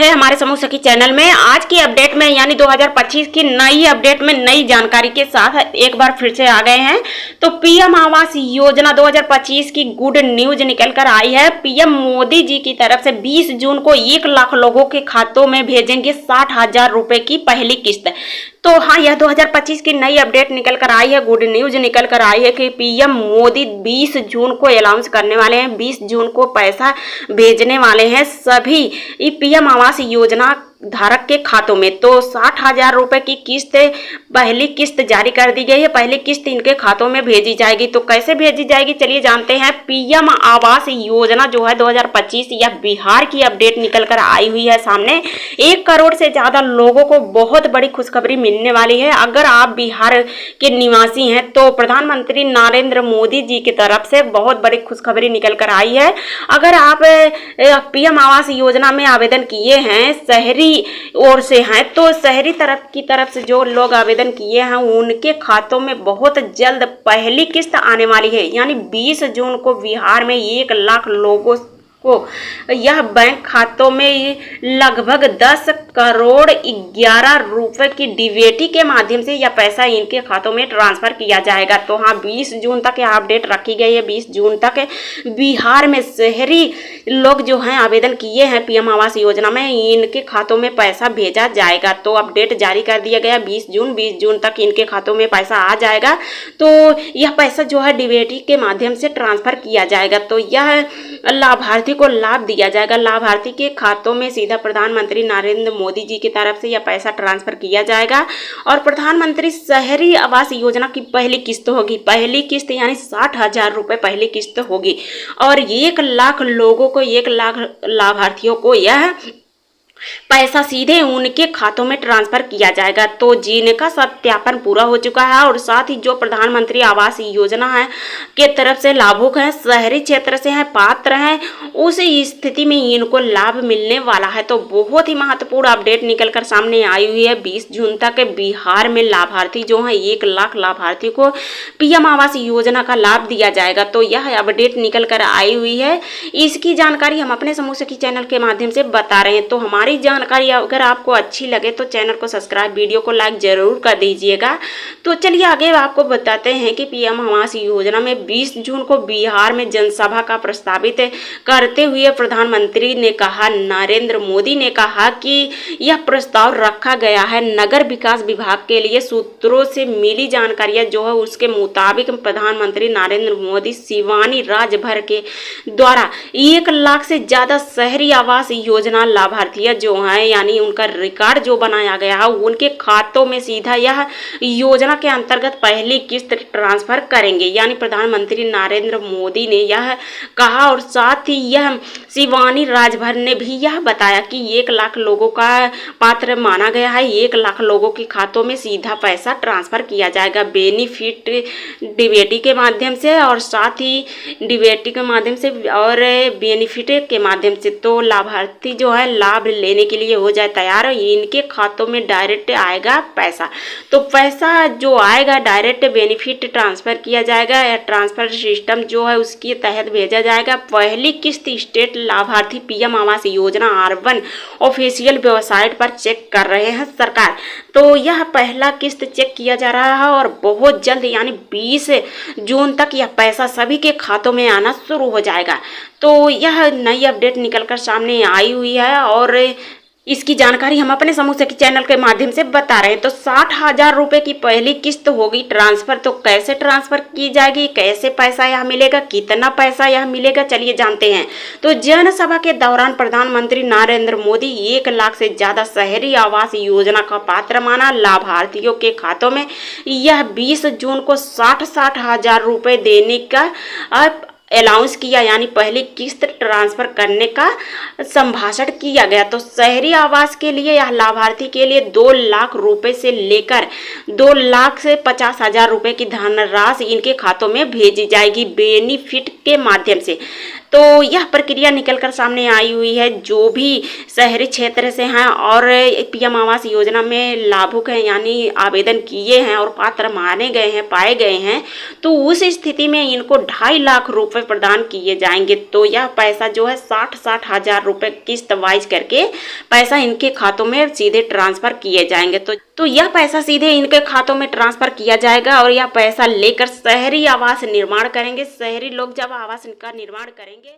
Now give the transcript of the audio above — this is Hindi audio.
है हमारे समूह सखी चैनल में। आज की अपडेट में यानी 2025 की नई अपडेट में नई जानकारी के साथ एक बार फिर से आ गए हैं। तो पीएम आवास योजना 2025 की गुड न्यूज निकल कर आई है। पीएम मोदी जी की तरफ से 20 जून को 1 लाख लोगों के खातों में भेजेंगे 60,000 रुपए की पहली किस्त। तो हाँ, यह 2025 की नई अपडेट निकल कर आई है, गुड न्यूज निकल कर आई है कि पीएम मोदी 20 जून को अनाउंस करने वाले हैं, 20 जून को पैसा भेजने वाले हैं सभी पीएम आवास योजना धारक के खातों में। तो 60,000 रुपए की किस्त, पहली किस्त जारी कर दी गई है। पहली किस्त इनके खातों में भेजी जाएगी। तो कैसे भेजी जाएगी चलिए जानते हैं। पीएम आवास योजना जो है 2025, यह बिहार की अपडेट निकल कर आई हुई है सामने। 1 करोड़ से ज्यादा लोगों को बहुत बड़ी खुशखबरी मिलने वाली है। अगर आप बिहार के निवासी हैं तो प्रधानमंत्री नरेंद्र मोदी जी की तरफ से बहुत बड़ी खुशखबरी निकल कर आई है। अगर आप पीएम आवास योजना में आवेदन किए हैं, शहरी ओर से हैं, तो शहरी तरफ से जो लोग आवेदन किए हैं उनके खातों में बहुत जल्द पहली किस्त आने वाली है। यानी 20 जून को बिहार में 1 लाख लोगों को यह बैंक खातों में लगभग 10 करोड़ 11 रुपए की डीबीटी के माध्यम से यह पैसा इनके खातों में ट्रांसफर किया जाएगा। तो हाँ, 20 जून तक यह अपडेट रखी गई है। 20 जून तक बिहार में शहरी लोग जो हैं आवेदन किए हैं पीएम आवास योजना में, इनके खातों में पैसा भेजा जाएगा। तो अपडेट जारी कर दिया गया 20 जून तक इनके खातों में पैसा आ जाएगा। तो यह पैसा जो है डीबीटी के माध्यम से ट्रांसफर किया जाएगा। तो यह लाभार्थी को लाभ दिया जाएगा। लाभार्थी के खातों में सीधा प्रधानमंत्री नरेंद्र मोदी जी की तरफ से यह पैसा ट्रांसफर किया जाएगा। और प्रधानमंत्री शहरी आवास योजना की पहली किस्त होगी। पहली किस्त यानी 60,000 रुपए पहली किस्त होगी। और 1 लाख लोगों को, 1 लाख लाभार्थियों को यह पैसा सीधे उनके खातों में ट्रांसफर किया जाएगा। तो जिनका सत्यापन पूरा हो चुका है और साथ ही जो प्रधानमंत्री आवास योजना है के तरफ से लाभुक हैं, शहरी क्षेत्र से हैं, पात्र हैं, उस स्थिति में इनको लाभ मिलने वाला है। तो बहुत ही महत्वपूर्ण अपडेट निकलकर सामने आई हुई है। 20 जून तक बिहार में लाभार्थी जो है 1 लाख लाभार्थी को पीएम आवास योजना का लाभ दिया जाएगा। तो यह अपडेट निकल कर आई हुई है। इसकी जानकारी हम अपने समूह सखी चैनल के माध्यम से बता रहे हैं। तो हमारी जानकारी अगर आपको अच्छी लगे तो चैनल को सब्सक्राइब, वीडियो को लाइक जरूर कर दीजिएगा। तो चलिए आगे आपको बताते हैं कि पीएम आवास योजना में 20 जून को बिहार में जनसभा का प्रस्तावित करते हुए प्रधानमंत्री ने कहा, नरेंद्र मोदी ने कहा कि यह प्रस्ताव रखा गया है नगर विकास विभाग के लिए। सूत्रों से मिली जानकारियां जो है उसके मुताबिक प्रधानमंत्री नरेंद्र मोदी सिवानी राज्यभर के द्वारा 1 लाख से ज्यादा शहरी आवास योजना लाभार्थियां जो हैं, यानी उनका रिकॉर्ड जो बनाया गया है, उनके खातों में सीधा यह योजना के अंतर्गत पहली किस्त ट्रांसफर करेंगे। यानी प्रधानमंत्री नरेंद्र मोदी ने यह कहा। और साथ ही यह सिवानी राज्यभर ने भी यह बताया कि 1 लाख लोगों का पात्र माना गया है। 1 लाख लोगों के खातों में सीधा पैसा ट्रांसफर किया जाएगा बेनिफिट डीबीटी के माध्यम से, और साथ ही डीबीटी के माध्यम से और बेनिफिट के माध्यम से। तो लाभार्थी जो है लाभ लेने के लिए हो जाए तैयार, इनके खातों में डायरेक्ट आएगा पैसा। तो पैसा जो आएगा डायरेक्ट बेनिफिट ट्रांसफर किया जाएगा, या ट्रांसफर सिस्टम जो है उसके तहत भेजा जाएगा। पहली किस्त स्टेट लाभार्थी PM Awas Yojana R1 official website पर चेक कर रहे हैं सरकार। तो यह पहला किस्त चेक किया जा रहा है और बहुत जल्द यानी 20 जून तक यह पैसा सभी के खातों में आना शुरू हो जाएगा। तो यह नई अपडेट निकलकर सामने आई हुई है और इसकी जानकारी हम अपने समूह सखी चैनल के माध्यम से बता रहे हैं। तो 60,000 रुपए की पहली किस्त होगी ट्रांसफर। तो कैसे ट्रांसफर की जाएगी, कैसे पैसा यह मिलेगा, कितना पैसा यह मिलेगा, चलिए जानते हैं। तो जनसभा के दौरान प्रधानमंत्री नरेंद्र मोदी 1 लाख से ज्यादा शहरी आवास योजना का पात्र माना लाभार्थियों के खातों में यह 20 जून को 60,000 रुपए देने का अनाउंस किया, यानी पहली किस्त ट्रांसफर करने का संभाषण किया गया। तो शहरी आवास के लिए यह लाभार्थी के लिए 2 लाख रुपए से लेकर 2 लाख से 50,000 रुपए की धनराशि इनके खातों में भेजी जाएगी बेनिफिट के माध्यम से। तो यह प्रक्रिया निकलकर सामने आई हुई है। जो भी शहरी क्षेत्र से हैं और पीएम आवास योजना में लाभुक हैं यानी आवेदन किए हैं और पात्र माने गए हैं, पाए गए हैं, तो उस स्थिति में इनको 2.5 लाख रुपए प्रदान किए जाएंगे। तो यह पैसा जो है 60-60 हजार रुपए किस्त वाइज करके पैसा इनके खातों में सीधे ट्रांसफर किए जाएंगे। तो यह पैसा सीधे इनके खातों में ट्रांसफर किया जाएगा और यह पैसा लेकर शहरी आवास निर्माण करेंगे। शहरी लोग जब आवास का निर्माण करेंगे